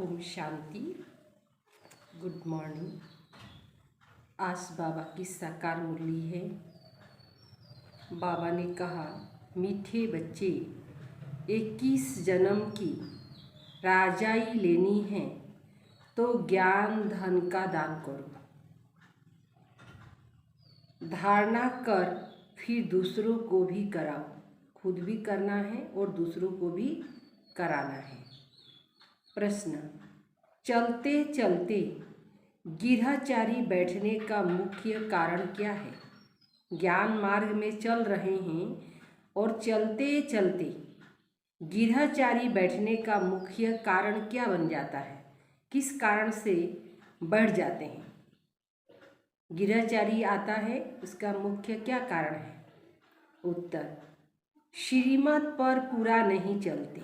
Om Shanti. Good morning. आज बाबा की साकार मुरली है। बाबा ने कहा, मीठे बच्चे, 21 जन्म की राजाई लेनी है तो ज्ञान धन का दान करो। धारणा कर फिर दूसरों को भी कराओ। खुद भी करना है और दूसरों को भी कराना है। प्रश्न, चलते चलते गिरहचारी बैठने का मुख्य कारण क्या है? ज्ञान मार्ग में चल रहे हैं और चलते चलते गिरहचारी बैठने का मुख्य कारण क्या बन जाता है? किस कारण से बढ़ जाते हैं? गिरहचारी आता है, उसका मुख्य क्या कारण है? उत्तर, श्रीमत पर पूरा नहीं चलते,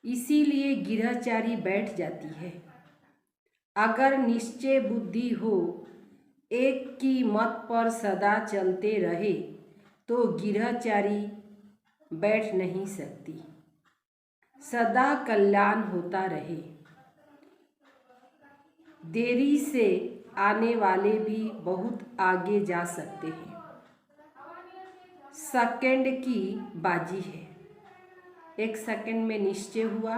इसीलिए गिरहचारी बैठ जाती है। अगर निश्चय बुद्धि हो, एक की मत पर सदा चलते रहे तो गिरहचारी बैठ नहीं सकती। सदा कल्याण होता रहे। देरी से आने वाले भी बहुत आगे जा सकते हैं। सेकंड की बाजी है। 1 सेकंड में निश्चय हुआ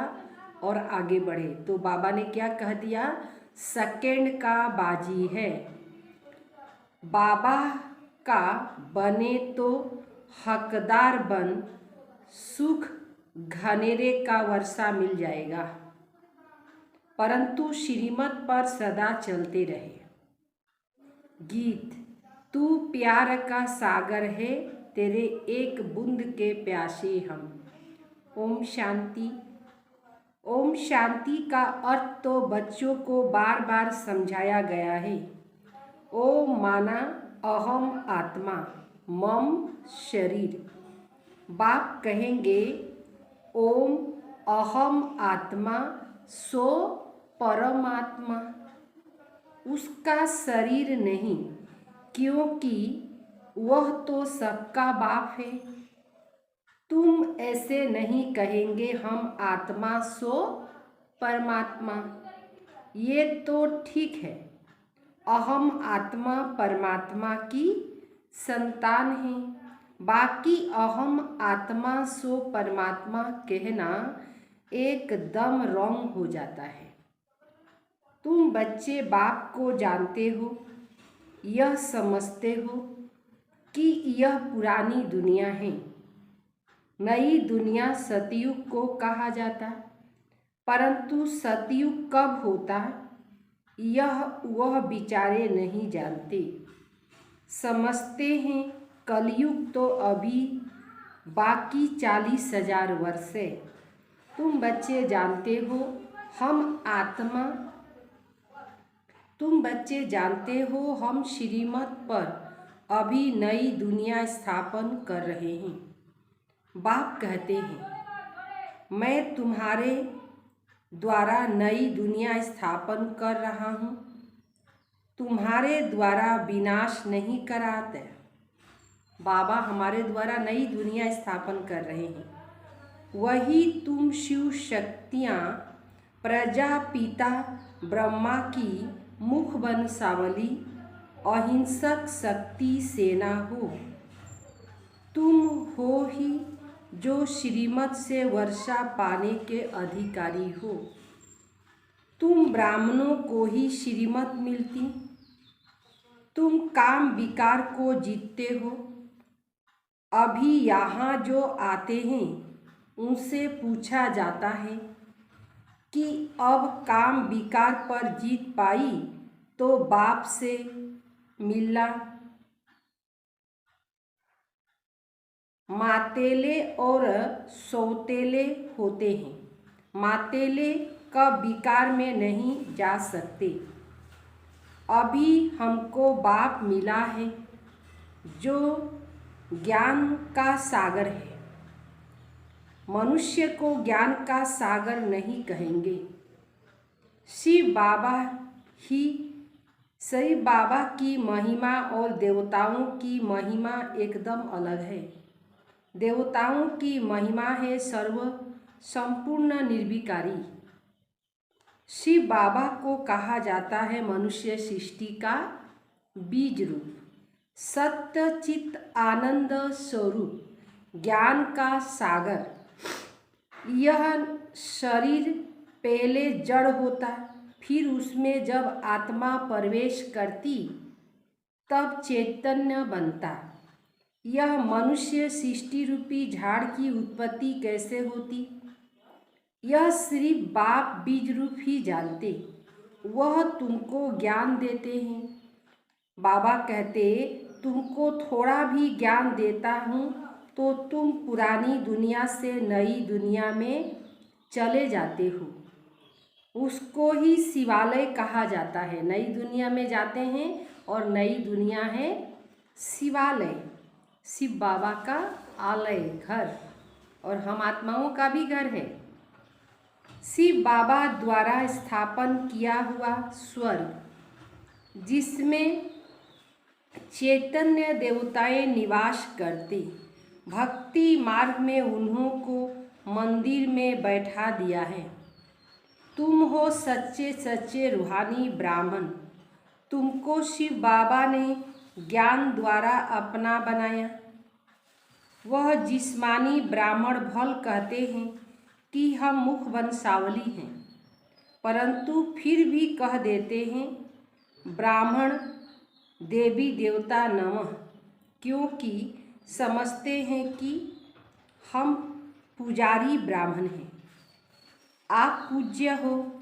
और आगे बढ़े तो बाबा ने क्या कह दिया? सेकंड का बाजी है। बाबा का बने तो हकदार बन, सुख घनेरे का वर्षा मिल जाएगा, परंतु श्रीमत पर सदा चलते रहे। गीत, तू प्यार का सागर है, तेरे एक बूंद के प्यासे हम। ओम शांति। ओम शांति का अर्थ तो बच्चों को बार बार समझाया गया है। ओम माना अहम आत्मा, मम शरीर। बाप कहेंगे, ओम अहम आत्मा सो परमात्मा, उसका शरीर नहीं, क्योंकि वह तो सबका बाप है। तुम ऐसे नहीं कहेंगे हम आत्मा सो परमात्मा, ये तो ठीक है। अहम आत्मा परमात्मा की संतान है, बाकी अहम आत्मा सो परमात्मा कहना एकदम रॉन्ग हो जाता है। तुम बच्चे बाप को जानते हो, यह समझते हो कि यह पुरानी दुनिया है। नई दुनिया सतयुग को कहा जाता, परंतु सतयुग कब होता यह वह बेचारे नहीं जानते। समझते हैं कलयुग तो अभी बाकी 40,000 वर्ष है। तुम बच्चे जानते हो हम आत्मा, तुम बच्चे जानते हो हम श्रीमत पर अभी नई दुनिया स्थापन कर रहे हैं। बाप कहते हैं, मैं तुम्हारे द्वारा नई दुनिया स्थापन कर रहा हूँ, तुम्हारे द्वारा विनाश नहीं कराते। बाबा हमारे द्वारा नई दुनिया स्थापन कर रहे हैं। वही तुम शिव शक्तियाँ प्रजापिता ब्रह्मा की मुख वंशावली अहिंसक शक्ति सेना हो। तुम हो ही जो श्रीमत से वर्षा पाने के अधिकारी हो। तुम ब्राह्मणों को ही श्रीमत मिलती। तुम काम विकार को जीतते हो। अभी यहाँ जो आते हैं उनसे पूछा जाता है कि अब काम विकार पर जीत पाई तो बाप से मिलना। मातेले और सौतेले होते हैं। मातेले कब विकार में नहीं जा सकते। अभी हमको बाप मिला है जो ज्ञान का सागर है। मनुष्य को ज्ञान का सागर नहीं कहेंगे। शिव बाबा की महिमा और देवताओं की महिमा एकदम अलग है। देवताओं की महिमा है सर्व संपूर्ण निर्विकारी। शिव बाबा को कहा जाता है मनुष्य सृष्टि का बीज रूप, सत्य चित्त आनंद स्वरूप, ज्ञान का सागर। यह शरीर पहले जड़ होता, फिर उसमें जब आत्मा प्रवेश करती तब चैतन्य बनता। यह मनुष्य सृष्टि रूपी झाड़ की उत्पत्ति कैसे होती, यह सिर्फ बाप बीज रूप ही जानते। वह तुमको ज्ञान देते हैं। बाबा कहते, तुमको थोड़ा भी ज्ञान देता हूँ तो तुम पुरानी दुनिया से नई दुनिया में चले जाते हो। उसको ही शिवालय कहा जाता है। नई दुनिया में जाते हैं और नई दुनिया है शिवालय, शिव बाबा का आलय, घर, और हम आत्माओं का भी घर है। शिव बाबा द्वारा स्थापन किया हुआ स्वर्ग, जिसमें चैतन्य देवताएं निवास करते। भक्ति मार्ग में उन्हों को मंदिर में बैठा दिया है। तुम हो सच्चे सच्चे रूहानी ब्राह्मण। तुमको शिव बाबा ने ज्ञान द्वारा अपना बनाया। वह जिस्मानी ब्राह्मण भल कहते हैं कि हम मुख वंशावली हैं, परंतु फिर भी कह देते हैं ब्राह्मण देवी देवता नमः, क्योंकि समझते हैं कि हम पुजारी ब्राह्मण हैं। आप पूज्य हो।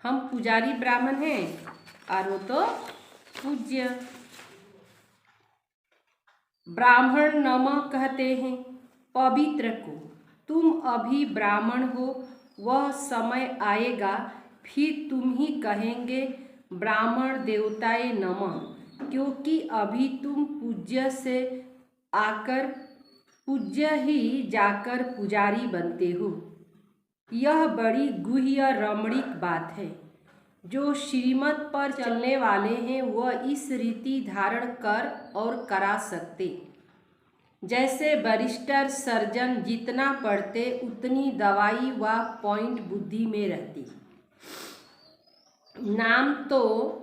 हम पुजारी ब्राह्मण हैं और वो तो पूज्य। ब्राह्मण नमः कहते हैं पवित्र को। तुम अभी ब्राह्मण हो, वह समय आएगा फिर तुम ही कहेंगे ब्राह्मण देवताए नमः, क्योंकि अभी तुम पूज्य से आकर पूज्य ही जाकर पुजारी बनते हो। यह बड़ी गुह्य रमणीक बात है। जो श्रीमत पर चलने वाले हैं वह इस रीति धारण कर और करा सकते। जैसे बैरिस्टर सर्जन जितना पढ़ते उतनी दवाई व पॉइंट बुद्धि में रहती। नाम तो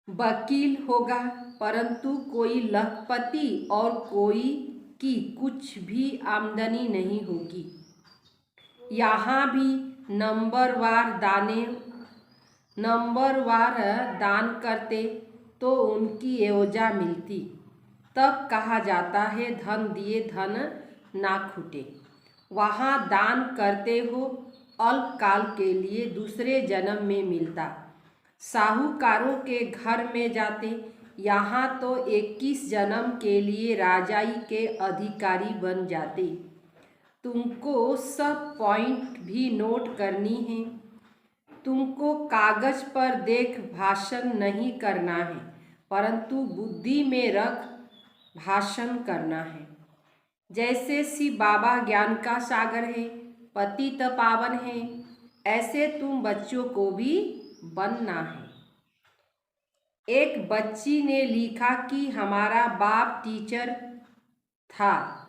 वकील होगा, परंतु कोई लखपति और कोई की कुछ भी आमदनी नहीं होगी। यहाँ भी नंबरवार दान करते तो उनकी एवजा मिलती। तब कहा जाता है धन दिए धन ना खूटे। वहाँ दान करते हो अल्पकाल के लिए, दूसरे जन्म में मिलता। साहूकारों के घर में जाते, यहाँ तो 21 जन्म के लिए राजाई के अधिकारी बन जाते। तुमको सब पॉइंट भी नोट करनी है। तुमको कागज पर देख भाषण नहीं करना है, परंतु बुद्धि में रख भाषण करना है। जैसे शिव बाबा ज्ञान का सागर है, पतित पावन है, ऐसे तुम बच्चों को भी बनना है। एक बच्ची ने लिखा कि हमारा बाप टीचर था,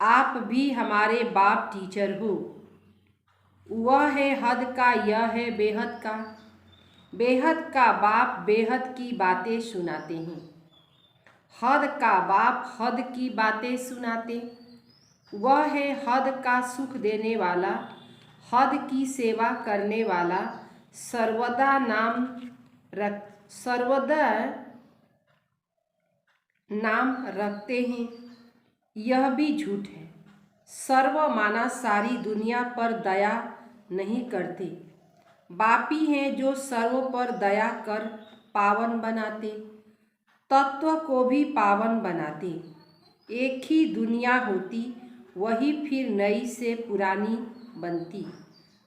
आप भी हमारे बाप टीचर हो। वह है हद का, यह है बेहद का। बेहद का बाप बेहद की बातें सुनाते हैं, हद का बाप हद की बातें सुनाते। वह है हद का सुख देने वाला, हद की सेवा करने वाला, सर्वदा नाम रखते हैं। यह भी झूठ है। सर्व माना सारी दुनिया पर दया नहीं करते। बापी हैं जो सर्व पर दया कर पावन बनाते, तत्व को भी पावन बनाते। एक ही दुनिया होती, वही फिर नई से पुरानी बनती।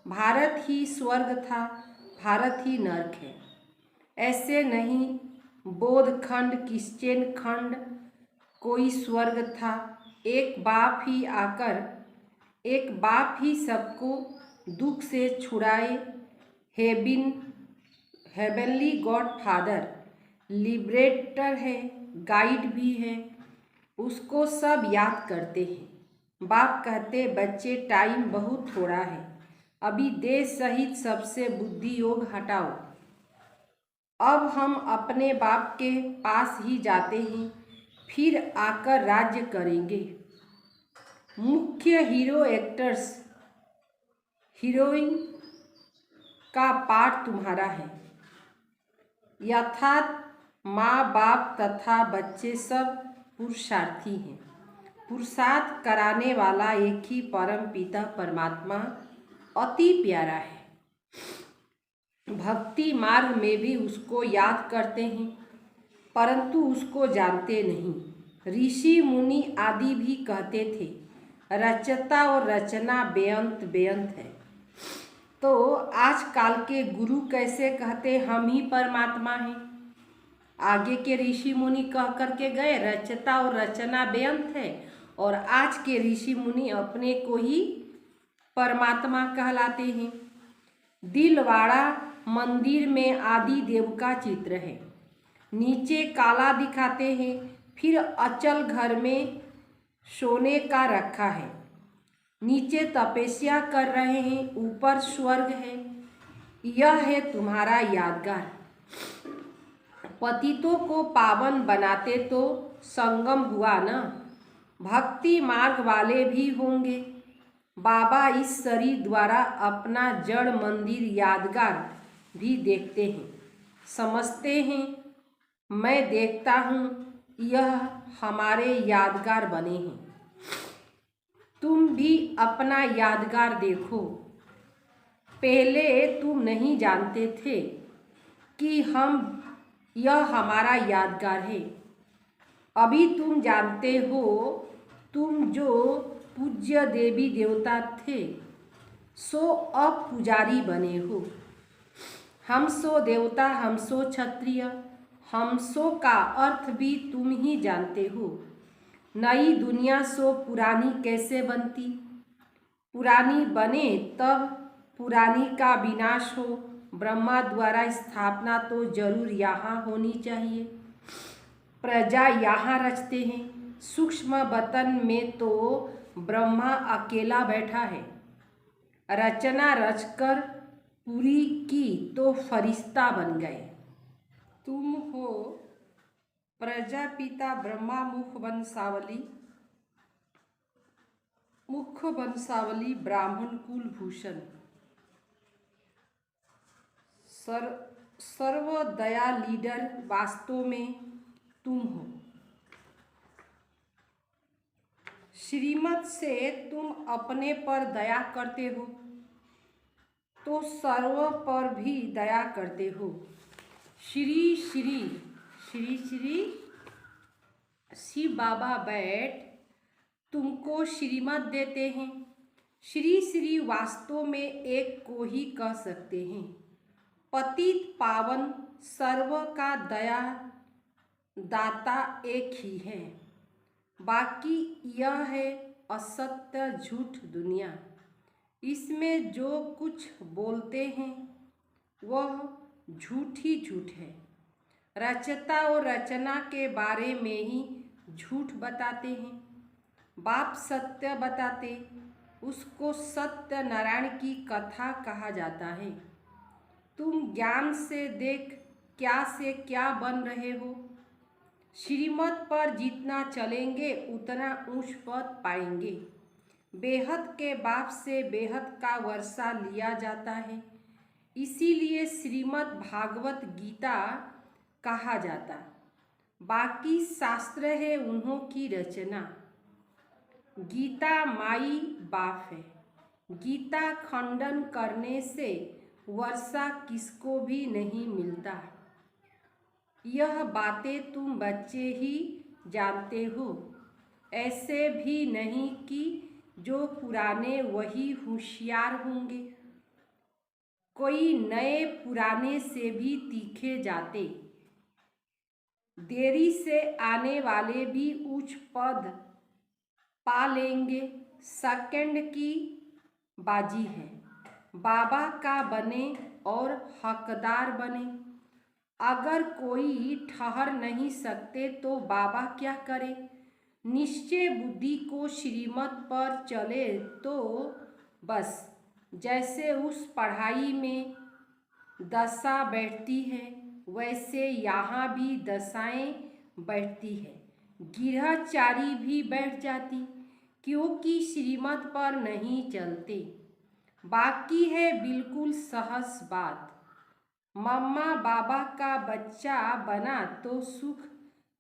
भारत ही स्वर्ग था, भारत ही नरक है। ऐसे नहीं, बौद्ध खंड, क्रिश्चियन खंड कोई स्वर्ग था। एक बाप ही सबको दुख से छुड़ाए। हेवनली गॉड फादर लिबरेटर है, गाइड भी है। उसको सब याद करते हैं। बाप कहते, बच्चे टाइम बहुत थोड़ा है, अभी देश सहित सबसे बुद्धि योग हटाओ। अब हम अपने बाप के पास ही जाते हैं, फिर आकर राज्य करेंगे। मुख्य हीरो एक्टर्स हीरोइन का पार्ट तुम्हारा है। यथार्थ माँ बाप तथा बच्चे सब पुरुषार्थी हैं। पुरुषार्थ कराने वाला एक ही परम पिता परमात्मा अति प्यारा है। भक्ति मार्ग में भी उसको याद करते हैं, परंतु उसको जानते नहीं। ऋषि मुनि आदि भी कहते थे, रचता और रचना बेअंत बेअंत है। तो आजकल के गुरु कैसे कहते, हम ही परमात्मा हैं। आगे के ऋषि मुनि कह करके गए, रचता और रचना बेअंत है, और आज के ऋषि मुनि अपने को ही परमात्मा कहलाते हैं। दिलवाड़ा मंदिर में आदि देव का चित्र है। नीचे काला दिखाते हैं, फिर अचल घर में सोने का रखा है। नीचे तपस्या कर रहे हैं, ऊपर स्वर्ग है। यह है तुम्हारा यादगार। पतितों को पावन बनाते तो संगम हुआ ना। भक्ति मार्ग वाले भी होंगे। बाबा इस शरीर द्वारा अपना जड़ मंदिर यादगार भी देखते हैं, समझते हैं। मैं देखता हूँ, यह हमारे यादगार बने हैं। तुम भी अपना यादगार देखो। पहले तुम नहीं जानते थे कि यह हमारा यादगार है। अभी तुम जानते हो। तुम जो पूज्य देवी देवता थे, सो अब पुजारी बने हो। हम सो देवता, हम सो क्षत्रिय, हम सो का अर्थ भी तुम ही जानते हो। नई दुनिया सो पुरानी कैसे बनती? पुरानी बने तब पुरानी का विनाश हो। ब्रह्मा द्वारा स्थापना तो जरूर यहाँ होनी चाहिए। प्रजा यहाँ रचते हैं। सूक्ष्म वतन में तो ब्रह्मा अकेला बैठा है। रचना रचकर पूरी की तो फरिश्ता बन गए। तुम हो प्रजापिता ब्रह्मा, मुख वंशावली ब्राह्मण कुल भूषण, सर्वदया लीडर वास्तव में तुम हो। श्रीमत से तुम अपने पर दया करते हो तो सर्व पर भी दया करते हो। श्री श्री श्री श्री शिव बाबा बैठ तुमको श्रीमत देते हैं। श्री श्री वास्तव में एक को ही कह सकते हैं। पतित पावन सर्व का दया दाता एक ही है। बाकी यह है असत्य झूठ दुनिया। इसमें जो कुछ बोलते हैं वह झूठ ही झूठ है। रचता और रचना के बारे में ही झूठ बताते हैं। बाप सत्य बताते, उसको सत्य नारायण की कथा कहा जाता है। तुम ज्ञान से देख क्या से क्या बन रहे हो। श्रीमत पर जितना चलेंगे उतना ऊंच पद पाएंगे। बेहद के बाप से बेहद का वर्षा लिया जाता है, इसीलिए श्रीमद् भागवत गीता कहा जाता। बाकी शास्त्र है उन्हों की रचना। गीता माई बाप है। गीता खंडन करने से वर्षा किसको भी नहीं मिलता। यह बातें तुम बच्चे ही जानते हो। ऐसे भी नहीं कि जो पुराने वही होशियार होंगे। कोई नए पुराने से भी तीखे जाते। देरी से आने वाले भी उच्च पद पा लेंगे। सेकंड की बाजी है। बाबा का बने और हकदार बने। अगर कोई ठहर नहीं सकते तो बाबा क्या करे। निश्चय बुद्धि को श्रीमत पर चले तो बस जैसे उस पढ़ाई में दशा बैठती है वैसे यहाँ भी दशाएं बैठती है, गृहचारी भी बैठ जाती, क्योंकि श्रीमत पर नहीं चलते। बाकी है बिल्कुल सहज बात, मम्मा बाबा का बच्चा बना तो सुख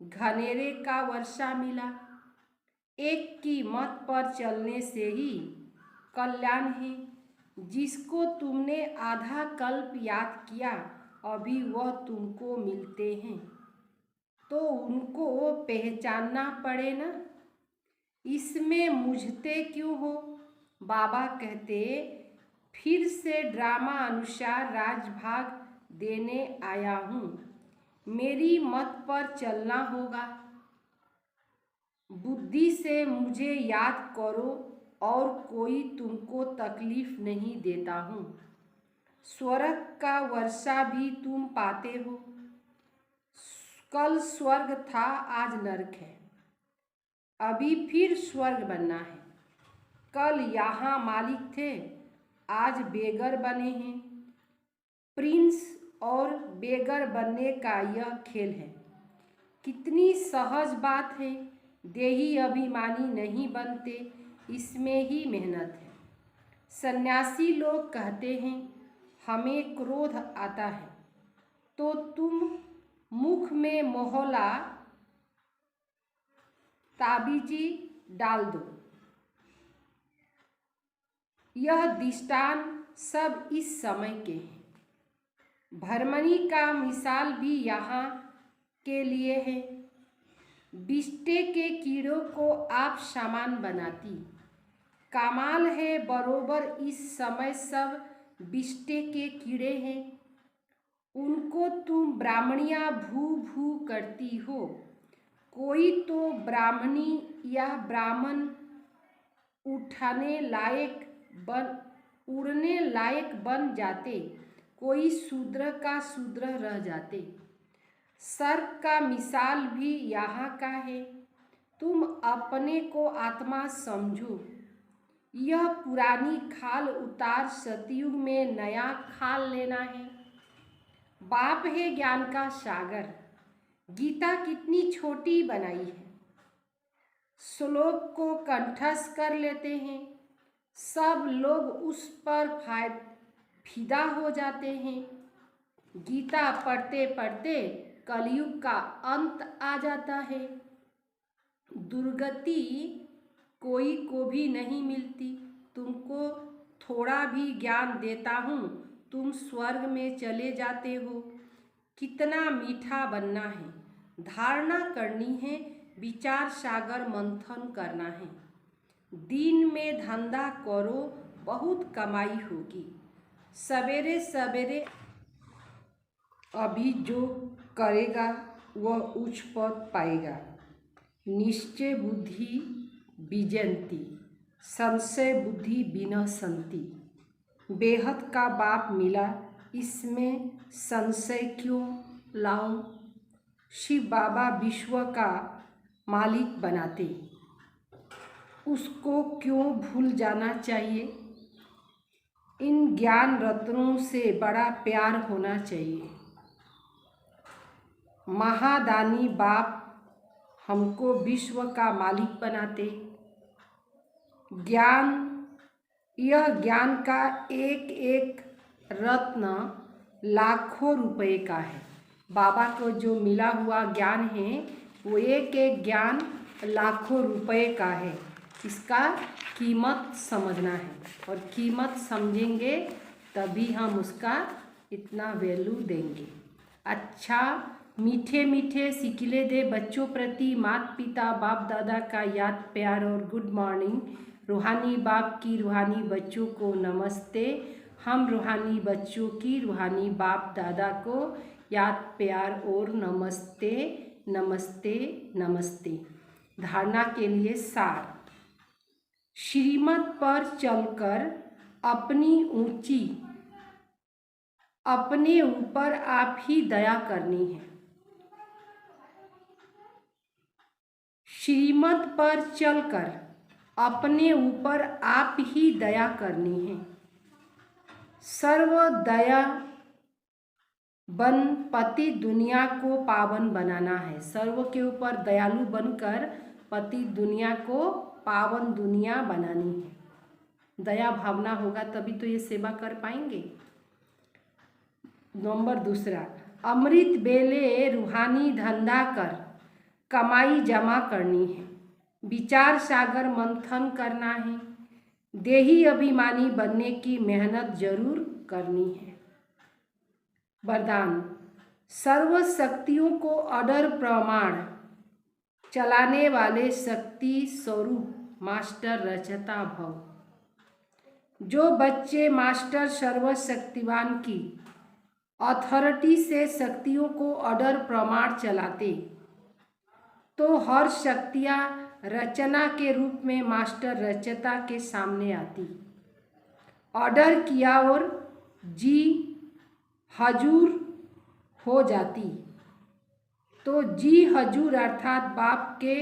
घनेरे का वर्षा मिला। एक की मत पर चलने से ही कल्याण है। जिसको तुमने आधा कल्प याद किया अभी वह तुमको मिलते हैं, तो उनको पहचानना पड़े ना। इसमें मुझते क्यों हो? बाबा कहते, फिर से ड्रामा अनुसार राजभाग देने आया हूँ। मेरी मत पर चलना होगा। बुद्धि से मुझे याद करो और कोई तुमको तकलीफ नहीं देता हूँ। स्वर्ग का वर्षा भी तुम पाते हो। कल स्वर्ग था, आज नरक है, अभी फिर स्वर्ग बनना है। कल यहाँ मालिक थे, आज बेगर बने हैं। प्रिंस और बेगर बनने का यह खेल है। कितनी सहज बात है। देही अभिमानी नहीं बनते, इसमें ही मेहनत है। सन्यासी लोग कहते हैं हमें क्रोध आता है, तो तुम मुख में मोहला ताबीजी डाल दो। यह दृष्टांत सब इस समय के हैं। भरमनी का मिसाल भी यहाँ के लिए है। बिस्टे के कीड़ों को आप सामान बनाती। कमाल है, बरोबर इस समय सब बिस्टे के कीड़े हैं। उनको तुम ब्राह्मणियाँ भू भू करती हो। कोई तो ब्राह्मणी या ब्राह्मण उड़ने लायक बन जाते, कोई शूद्र का शूद्र रह जाते। सर्प का मिसाल भी यहाँ का है। तुम अपने को आत्मा समझो। यह पुरानी खाल उतार सतयुग में नया खाल लेना है। बाप है ज्ञान का सागर। गीता कितनी छोटी बनाई है। श्लोक को कंठस्थ कर लेते हैं, सब लोग उस पर फिदा हो जाते हैं। गीता पढ़ते पढ़ते कलयुग का अंत आ जाता है। दुर्गति कोई को भी नहीं मिलती। तुमको थोड़ा भी ज्ञान देता हूँ, तुम स्वर्ग में चले जाते हो। कितना मीठा बनना है, धारणा करनी है, विचार सागर मंथन करना है। दिन में धंधा करो, बहुत कमाई होगी। सवेरे सवेरे अभी जो करेगा वह उच्च पद पाएगा। निश्चय बुद्धि विजयंती, संशय बुद्धि विनशंति। बेहद का बाप मिला, इसमें संशय क्यों लाऊं? शिव बाबा विश्व का मालिक बनाते, उसको क्यों भूल जाना चाहिए? इन ज्ञान रत्नों से बड़ा प्यार होना चाहिए। महादानी बाप हमको विश्व का मालिक बनाते। ज्ञान, यह ज्ञान का एक एक रत्न लाखों रुपए का है। बाबा को जो मिला हुआ ज्ञान है वो एक एक ज्ञान लाखों रुपए का है। इसका कीमत समझना है, और कीमत समझेंगे तभी हम उसका इतना वैल्यू देंगे। अच्छा, मीठे मीठे सिकिले दे बच्चों प्रति माता पिता बाप दादा का याद प्यार और गुड मॉर्निंग। रूहानी बाप की रूहानी बच्चों को नमस्ते। हम रूहानी बच्चों की रूहानी बाप दादा को याद प्यार और नमस्ते नमस्ते नमस्ते। धारणा के लिए सार। श्रीमत पर चलकर अपने ऊपर आप ही दया करनी है। श्रीमत पर चलकर अपने ऊपर आप ही दया करनी है। सर्व दया बन पति दुनिया को पावन बनाना है। सर्व के ऊपर दयालु बनकर पति दुनिया को पावन दुनिया बनानी है। दया भावना होगा तभी तो ये सेवा कर पाएंगे। नंबर दूसरा, अमृत बेले रूहानी धंधा कर कमाई जमा करनी है। विचार सागर मंथन करना है। देही अभिमानी बनने की मेहनत जरूर करनी है। वरदान, सर्व शक्तियों को अडर प्रमाण चलाने वाले शक्ति स्वरूप मास्टर रचता भव। जो बच्चे मास्टर सर्वशक्तिवान की अथॉरिटी से शक्तियों को अडर प्रमाण चलाते तो हर शक्तियाँ रचना के रूप में मास्टर रचता के सामने आती। ऑर्डर किया और जी हजूर हो जाती तो जी हजूर अर्थात बाप के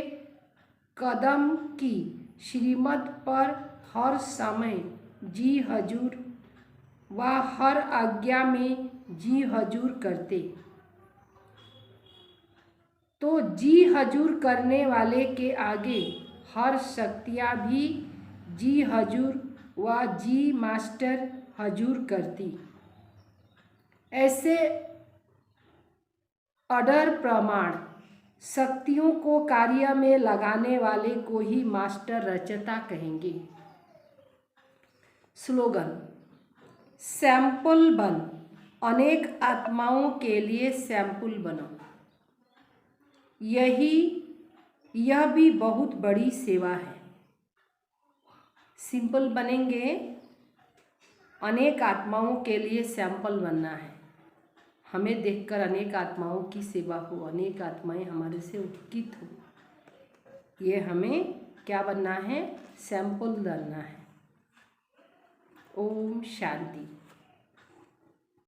कदम की श्रीमत पर हर समय जी हजूर व हर आज्ञा में जी हजूर करते तो जी हजूर करने वाले के आगे हर शक्तियाँ भी जी हजूर व जी मास्टर हजूर करती। ऐसे अडर प्रमाण शक्तियों को कार्य में लगाने वाले को ही मास्टर रचता कहेंगे। स्लोगन, सैंपल बन, अनेक आत्माओं के लिए सैंपल बनो। यह भी बहुत बड़ी सेवा है। सिंपल बनेंगे, अनेक आत्माओं के लिए सैंपल बनना है। हमें देखकर अनेक आत्माओं की सेवा हो, अनेक आत्माएं हमारे से उपकृत हो। ये हमें क्या बनना है? सैंपल बनना है। ओम शांति।